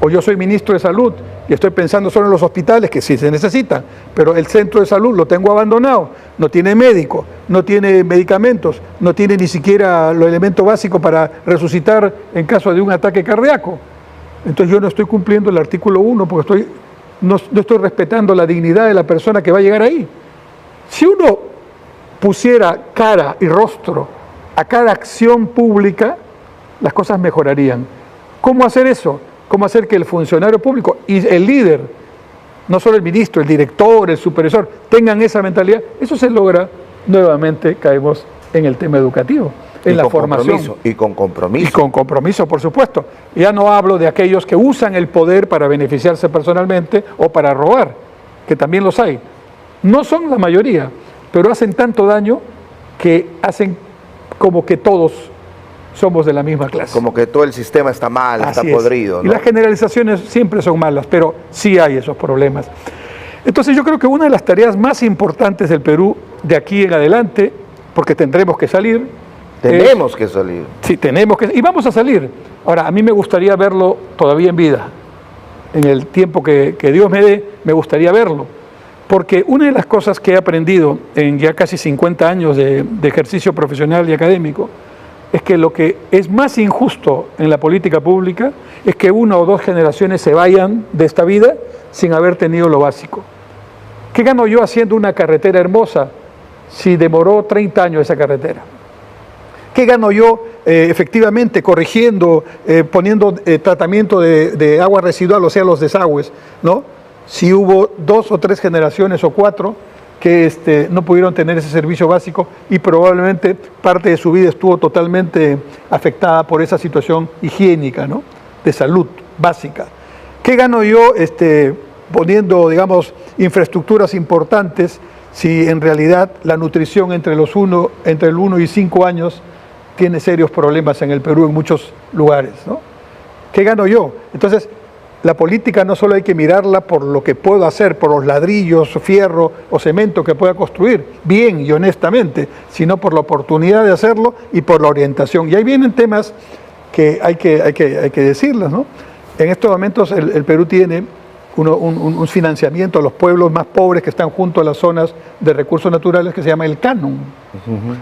o yo soy ministro de salud, y estoy pensando solo en los hospitales, que sí se necesitan, pero el centro de salud lo tengo abandonado, no tiene médico, no tiene medicamentos, no tiene ni siquiera los elementos básicos para resucitar en caso de un ataque cardíaco. Entonces yo no estoy cumpliendo el artículo 1 porque no estoy respetando la dignidad de la persona que va a llegar ahí. Si uno pusiera cara y rostro a cada acción pública, las cosas mejorarían. ¿Cómo hacer eso? ¿Cómo hacer que el funcionario público y el líder, no solo el ministro, el director, el supervisor, tengan esa mentalidad? Eso se logra, nuevamente caemos en el tema educativo, en la formación. Y con compromiso. Y con compromiso, por supuesto. Ya no hablo de aquellos que usan el poder para beneficiarse personalmente o para robar, que también los hay. No son la mayoría, pero hacen tanto daño que hacen como que todos somos de la misma clase. Como que todo el sistema está mal, Así está podrido, ¿no? Y las generalizaciones siempre son malas, pero sí hay esos problemas. Entonces yo creo que una de las tareas más importantes del Perú de aquí en adelante, porque tendremos que salir. Tenemos que salir. Sí, tenemos que, y vamos a salir. Ahora, a mí me gustaría verlo todavía en vida. En el tiempo que Dios me dé, me gustaría verlo. Porque una de las cosas que he aprendido en ya casi 50 años de ejercicio profesional y académico, es que lo que es más injusto en la política pública es que una o dos generaciones se vayan de esta vida sin haber tenido lo básico. ¿Qué gano yo haciendo una carretera hermosa si demoró 30 años esa carretera? ¿Qué gano yo efectivamente corrigiendo, poniendo tratamiento de agua residual, o sea, los desagües, ¿no? Si hubo 2 o 3 generaciones o 4 que no pudieron tener ese servicio básico y probablemente parte de su vida estuvo totalmente afectada por esa situación higiénica, ¿no? De salud básica. ¿Qué gano yo poniendo, digamos, infraestructuras importantes si en realidad la nutrición entre el 1 y 5 años tiene serios problemas en el Perú en muchos lugares, ¿no? ¿Qué gano yo? Entonces, la política no solo hay que mirarla por lo que puedo hacer, por los ladrillos, fierro o cemento que pueda construir, bien y honestamente, sino por la oportunidad de hacerlo y por la orientación. Y ahí vienen temas que hay que decirlos, ¿no? En estos momentos el Perú tiene un financiamiento a los pueblos más pobres que están junto a las zonas de recursos naturales que se llama el canon.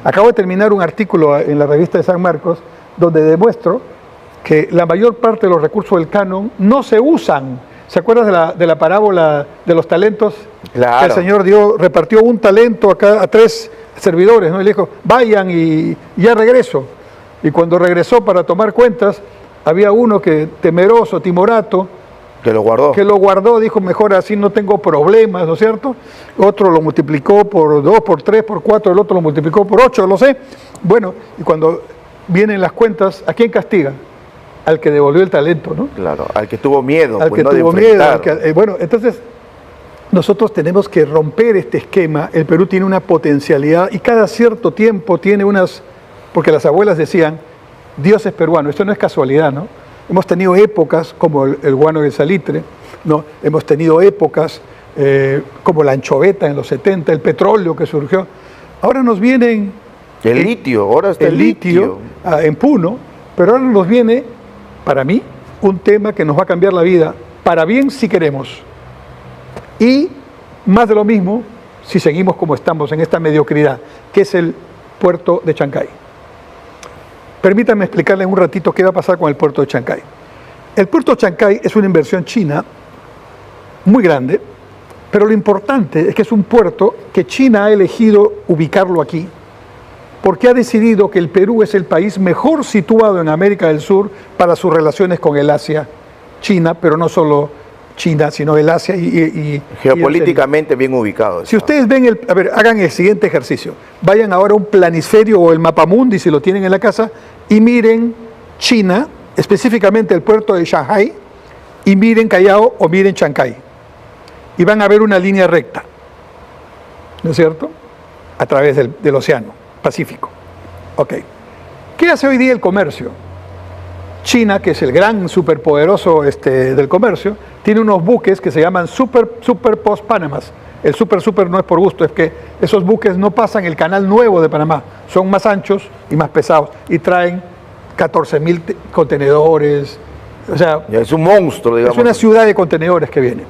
Acabo de terminar un artículo en la revista de San Marcos donde demuestro que la mayor parte de los recursos del canon no se usan. ¿Se acuerdan de la parábola de los talentos? Claro. Que el Señor repartió un talento a 3 servidores, ¿no? Y le dijo, vayan y ya regreso. Y cuando regresó para tomar cuentas, había uno que temeroso, timorato, que lo guardó, dijo, mejor así no tengo problemas, ¿no es cierto? Otro lo multiplicó por 2, por 3, por 4, el otro lo multiplicó por 8, lo sé. Bueno, y cuando vienen las cuentas, ¿a quién castiga? Al que devolvió el talento, ¿no? Claro, al que tuvo miedo. Al que tuvo miedo. Bueno, entonces nosotros tenemos que romper este esquema. El Perú tiene una potencialidad y cada cierto tiempo tiene porque las abuelas decían, Dios es peruano. Esto no es casualidad, ¿no? Hemos tenido épocas como el guano y el salitre, ¿no? Hemos tenido épocas como la anchoveta en los 70, el petróleo que surgió. Ahora nos vienen... El litio, ahora está el litio. En Puno, pero ahora nos viene, para mí, un tema que nos va a cambiar la vida, para bien si queremos. Y más de lo mismo si seguimos como estamos en esta mediocridad, que es el puerto de Chancay. Permítanme explicarles un ratito qué va a pasar con el puerto de Chancay. El puerto de Chancay es una inversión china muy grande, pero lo importante es que es un puerto que China ha elegido ubicarlo aquí, porque ha decidido que el Perú es el país mejor situado en América del Sur para sus relaciones con el Asia, China, pero no solo China, sino el Asia y geopolíticamente bien ubicado. Si ustedes ven, a ver, hagan el siguiente ejercicio. Vayan ahora a un planisferio o el mapamundi, si lo tienen en la casa, y miren China, específicamente el puerto de Shanghái, y miren Callao o miren Chancay. Y van a ver una línea recta, ¿no es cierto?, a través del océano Pacífico. Ok. ¿Qué hace hoy día el comercio? China, que es el gran superpoderoso del comercio, tiene unos buques que se llaman Super Post Panamas. El super no es por gusto, es que esos buques no pasan el canal nuevo de Panamá, son más anchos y más pesados y traen 14.000 contenedores. O sea, ya es un monstruo, digamos. Es una ciudad de contenedores que viene.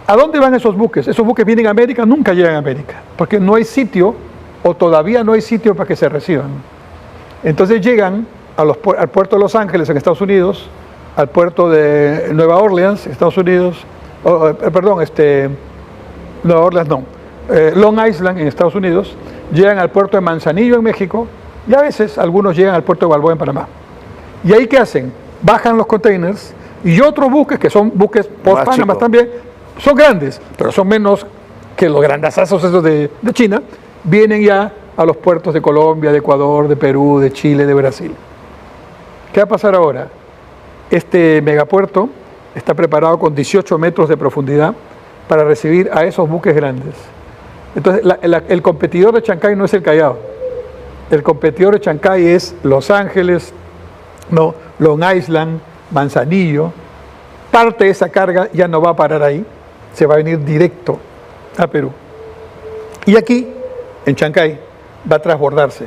¿A dónde van esos buques? Esos buques vienen a América, nunca llegan a América, porque no hay sitio, o todavía no hay sitio para que se reciban. Entonces llegan al puerto de Los Ángeles en Estados Unidos, al puerto de Nueva Orleans, Estados Unidos, Nueva Orleans no, Long Island en Estados Unidos, llegan al puerto de Manzanillo en México, y a veces algunos llegan al puerto de Balboa en Panamá. ¿Y ahí qué hacen? Bajan los containers, y otros buques, que son buques post-Panamá también, son grandes, pero son menos que los grandazazos esos de China, vienen ya a los puertos de Colombia, de Ecuador, de Perú, de Chile, de Brasil. ¿Qué va a pasar ahora? Este megapuerto está preparado con 18 metros de profundidad para recibir a esos buques grandes. Entonces, el competidor de Chancay no es el Callao. El competidor de Chancay es Los Ángeles, no, Long Island, Manzanillo. Parte de esa carga ya no va a parar ahí, se va a venir directo a Perú. Y aquí, en Chancay, va a transbordarse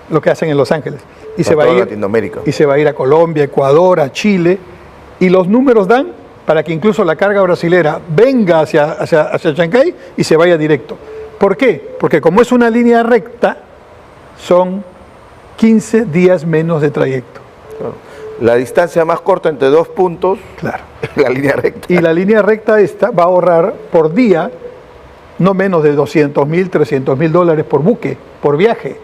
lo que hacen en Los Ángeles. Y se va a ir Latinoamérica. Y se va a ir a Colombia, Ecuador, a Chile. Y los números dan para que incluso la carga brasilera venga hacia Chancay y se vaya directo. ¿Por qué? Porque como es una línea recta, son 15 días menos de trayecto. Claro. La distancia más corta entre dos puntos, claro, la línea recta. Y la línea recta esta va a ahorrar por día no menos de $200.000, $300.000 por buque, por viaje.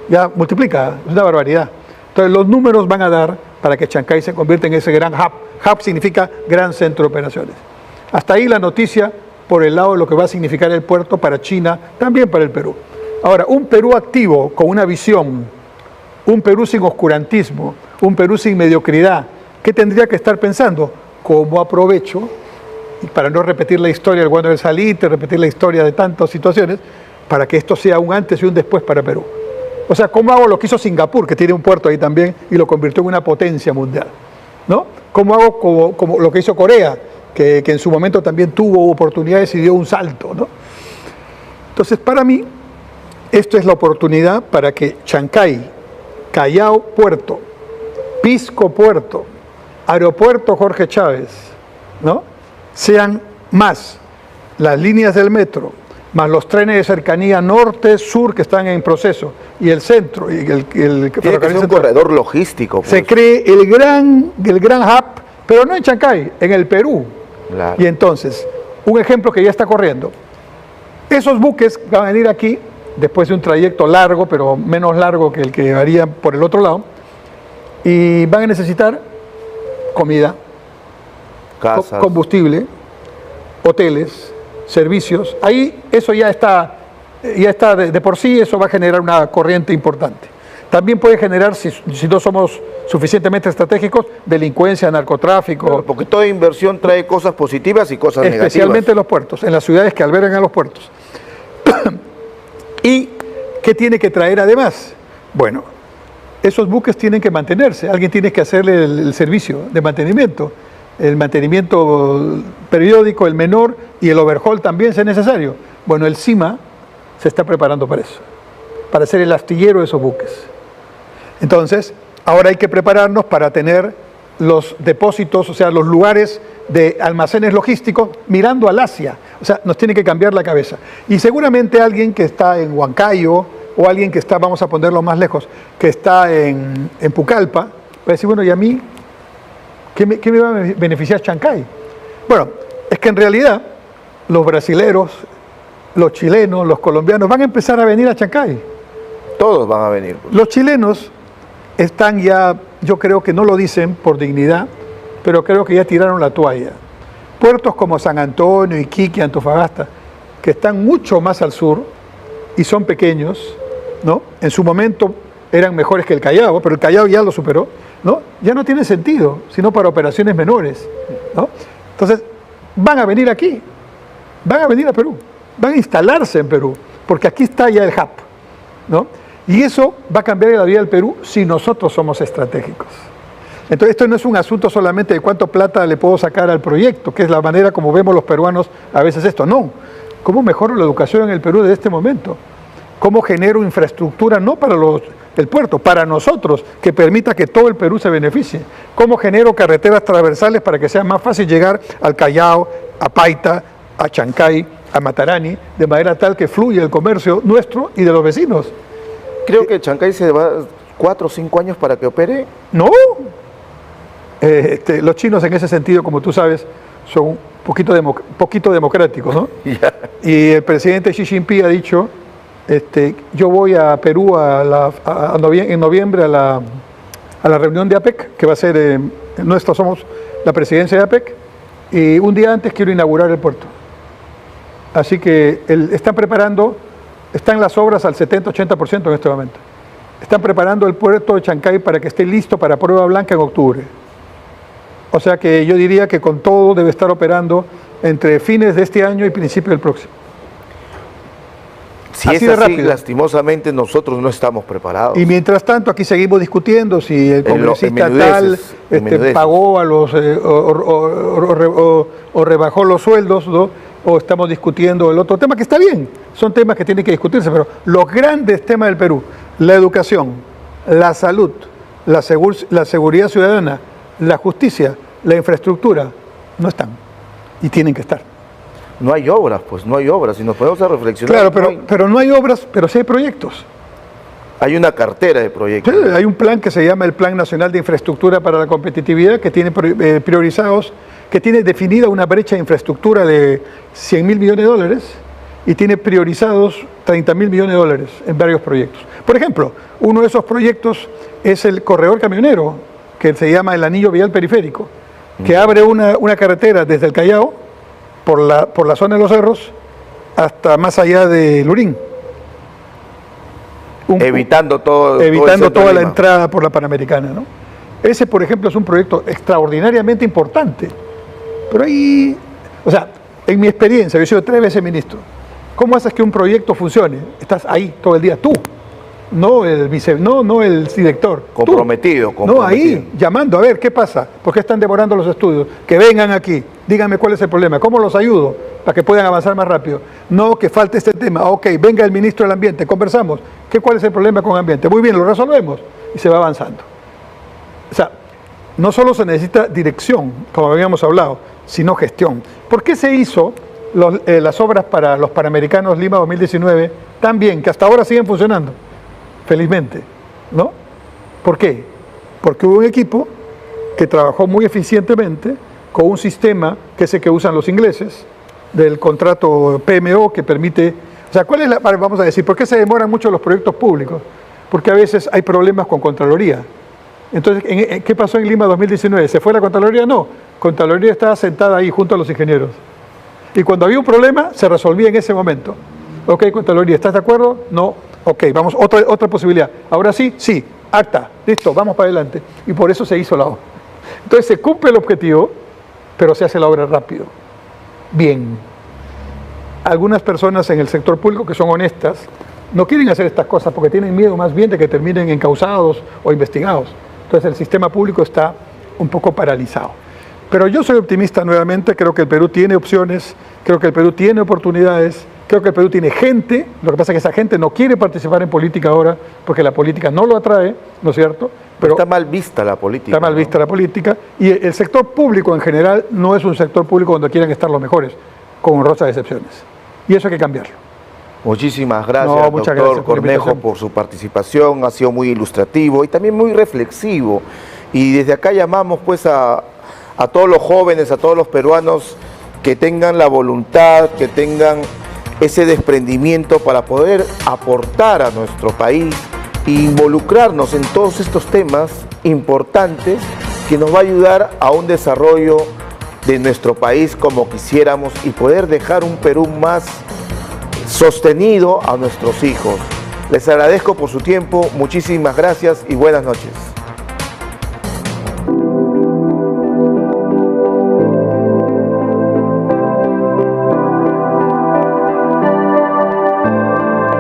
Ya multiplica, es una barbaridad. Entonces los números van a dar para que Chancay se convierta en ese gran hub. Hub significa gran centro de operaciones. Hasta ahí la noticia por el lado de lo que va a significar el puerto para China, también para el Perú. Ahora, un Perú activo, con una visión, un Perú sin oscurantismo, un Perú sin mediocridad, ¿qué tendría que estar pensando? ¿Cómo aprovecho, y para no repetir la historia del guano del salitre, repetir la historia de tantas situaciones, para que esto sea un antes y un después para Perú? O sea, ¿cómo hago lo que hizo Singapur, que tiene un puerto ahí también, y lo convirtió en una potencia mundial? ¿No? ¿Cómo hago como lo que hizo Corea, que en su momento también tuvo oportunidades y dio un salto, ¿no? Entonces, para mí, esto es la oportunidad para que Chancay, Callao Puerto, Pisco Puerto, Aeropuerto Jorge Chávez, ¿no?, sean más las líneas del metro, más los trenes de cercanía norte, sur que están en proceso, y el centro, y el ferrocarril es un corredor logístico. Pues. Se cree el gran hub, pero no en Chancay, en el Perú. Claro. Y entonces, un ejemplo que ya está corriendo, esos buques van a venir aquí, después de un trayecto largo, pero menos largo que el que harían por el otro lado, y van a necesitar comida, casas, combustible, hoteles, servicios. Ahí eso ya está de por sí, eso va a generar una corriente importante. También puede generar, si no somos suficientemente estratégicos, delincuencia, narcotráfico. Claro, porque toda inversión trae cosas positivas y cosas negativas. Especialmente en los puertos, en las ciudades que albergan a los puertos. ¿Y qué tiene que traer además? Bueno, esos buques tienen que mantenerse, alguien tiene que hacerle el servicio de mantenimiento, el mantenimiento periódico, el menor, y el overhaul también si es necesario. Bueno, el CIMA se está preparando para eso, para ser el astillero de esos buques. Entonces, ahora hay que prepararnos para tener los depósitos, o sea, los lugares de almacenes logísticos mirando al Asia. O sea, nos tiene que cambiar la cabeza. Y seguramente alguien que está en Huancayo, o alguien que está, vamos a ponerlo más lejos, que está en Pucallpa, va a decir, bueno, ¿y a mí qué me va a beneficiar Chancay? Bueno, es que en realidad los brasileros, los chilenos, los colombianos van a empezar a venir a Chancay. Todos van a venir. Los chilenos están ya, yo creo que no lo dicen por dignidad, pero creo que ya tiraron la toalla. Puertos como San Antonio, Iquique, Antofagasta, que están mucho más al sur y son pequeños, ¿no? En su momento eran mejores que el Callao, pero el Callao ya lo superó, ¿no? Ya no tiene sentido, sino para operaciones menores, ¿no? Entonces, van a venir aquí, van a venir a Perú, van a instalarse en Perú, porque aquí está ya el hub, ¿no? Y eso va a cambiar la vida del Perú si nosotros somos estratégicos. Entonces, esto no es un asunto solamente de cuánto plata le puedo sacar al proyecto, que es la manera como vemos los peruanos a veces esto. No, ¿cómo mejoro la educación en el Perú desde este momento? ¿Cómo genero infraestructura no para el puerto, para nosotros, que permita que todo el Perú se beneficie? ¿Cómo genero carreteras transversales para que sea más fácil llegar al Callao, a Paita, a Chancay, a Matarani, de manera tal que fluya el comercio nuestro y de los vecinos? Creo que Chancay se va 4 o 5 años para que opere. No. Los chinos en ese sentido, como tú sabes, son un poquito democráticos, ¿no? Ya. Y el presidente Xi Jinping ha dicho, yo voy a Perú en noviembre a la reunión de APEC, que va a ser, somos la presidencia de APEC, y un día antes quiero inaugurar el puerto. Así que están las obras al 70-80% en este momento. Están preparando el puerto de Chancay para que esté listo para prueba blanca en octubre. O sea que yo diría que con todo debe estar operando entre fines de este año y principios del próximo. Si es así, lastimosamente nosotros no estamos preparados. Y mientras tanto, aquí seguimos discutiendo si el congresista tal pagó a los o rebajó los sueldos, ¿no? O estamos discutiendo el otro tema, que está bien, son temas que tienen que discutirse, pero los grandes temas del Perú, la educación, la salud, la seguridad ciudadana, la justicia, la infraestructura, no están y tienen que estar. No hay obras, pues no hay obras, y nos podemos a reflexionar. Claro, pero no hay obras, pero sí hay proyectos. Hay una cartera de proyectos. Sí, hay un plan que se llama el Plan Nacional de Infraestructura para la Competitividad, que tiene priorizados, que tiene definida una brecha de infraestructura de 100.000 millones de dólares y tiene priorizados 30.000 millones de dólares en varios proyectos. Por ejemplo, uno de esos proyectos es el corredor camionero, que se llama el Anillo Vial Periférico, que abre una carretera desde el Callao, por la zona de los cerros, hasta más allá de Lurín. Evitando toda la entrada por la Panamericana, ¿no? Ese, por ejemplo, es un proyecto extraordinariamente importante. Pero ahí, o sea, en mi experiencia, yo he sido 3 veces ministro. ¿Cómo haces que un proyecto funcione? Estás ahí todo el día, tú. No el director. Comprometido. No, ahí, llamando, a ver, ¿qué pasa? ¿Por qué están demorando los estudios? Que vengan aquí, díganme cuál es el problema, ¿cómo los ayudo para que puedan avanzar más rápido? No, que falte este tema, ok, venga el ministro del Ambiente, conversamos, ¿cuál es el problema con el ambiente? Muy bien, lo resolvemos y se va avanzando. O sea, no solo se necesita dirección, como habíamos hablado, sino gestión. ¿Por qué se hizo las obras para los Panamericanos Lima 2019 tan bien, que hasta ahora siguen funcionando? Felizmente, ¿no? ¿Por qué? Porque hubo un equipo que trabajó muy eficientemente con un sistema que es el que usan los ingleses, del contrato PMO que permite... O sea, vamos a decir, ¿por qué se demoran mucho los proyectos públicos? Porque a veces hay problemas con Contraloría. Entonces, ¿qué pasó en Lima 2019? ¿Se fue la Contraloría? No. Contraloría estaba sentada ahí junto a los ingenieros. Y cuando había un problema, se resolvía en ese momento. Ok, Contraloría, ¿estás de acuerdo? No. Ok, vamos, otra posibilidad. Ahora sí, sí, acta, listo, vamos para adelante. Y por eso se hizo la obra. Entonces se cumple el objetivo, pero se hace la obra rápido. Bien. Algunas personas en el sector público que son honestas no quieren hacer estas cosas porque tienen miedo más bien de que terminen encausados o investigados. Entonces el sistema público está un poco paralizado. Pero yo soy optimista nuevamente, creo que el Perú tiene opciones, creo que el Perú tiene oportunidades, creo que el Perú tiene gente, lo que pasa es que esa gente no quiere participar en política ahora porque la política no lo atrae, ¿no es cierto? Pero está mal vista la política. Está mal vista la política y el sector público en general no es un sector público donde quieran estar los mejores, con honrosas excepciones. Y eso hay que cambiarlo. Muchísimas gracias, muchas doctor gracias Cornejo, por su participación. Ha sido muy ilustrativo y también muy reflexivo. Y desde acá llamamos pues a todos los jóvenes, a todos los peruanos que tengan la voluntad, que tengan ese desprendimiento para poder aportar a nuestro país e involucrarnos en todos estos temas importantes que nos va a ayudar a un desarrollo de nuestro país como quisiéramos y poder dejar un Perú más sostenido a nuestros hijos. Les agradezco por su tiempo, muchísimas gracias y buenas noches.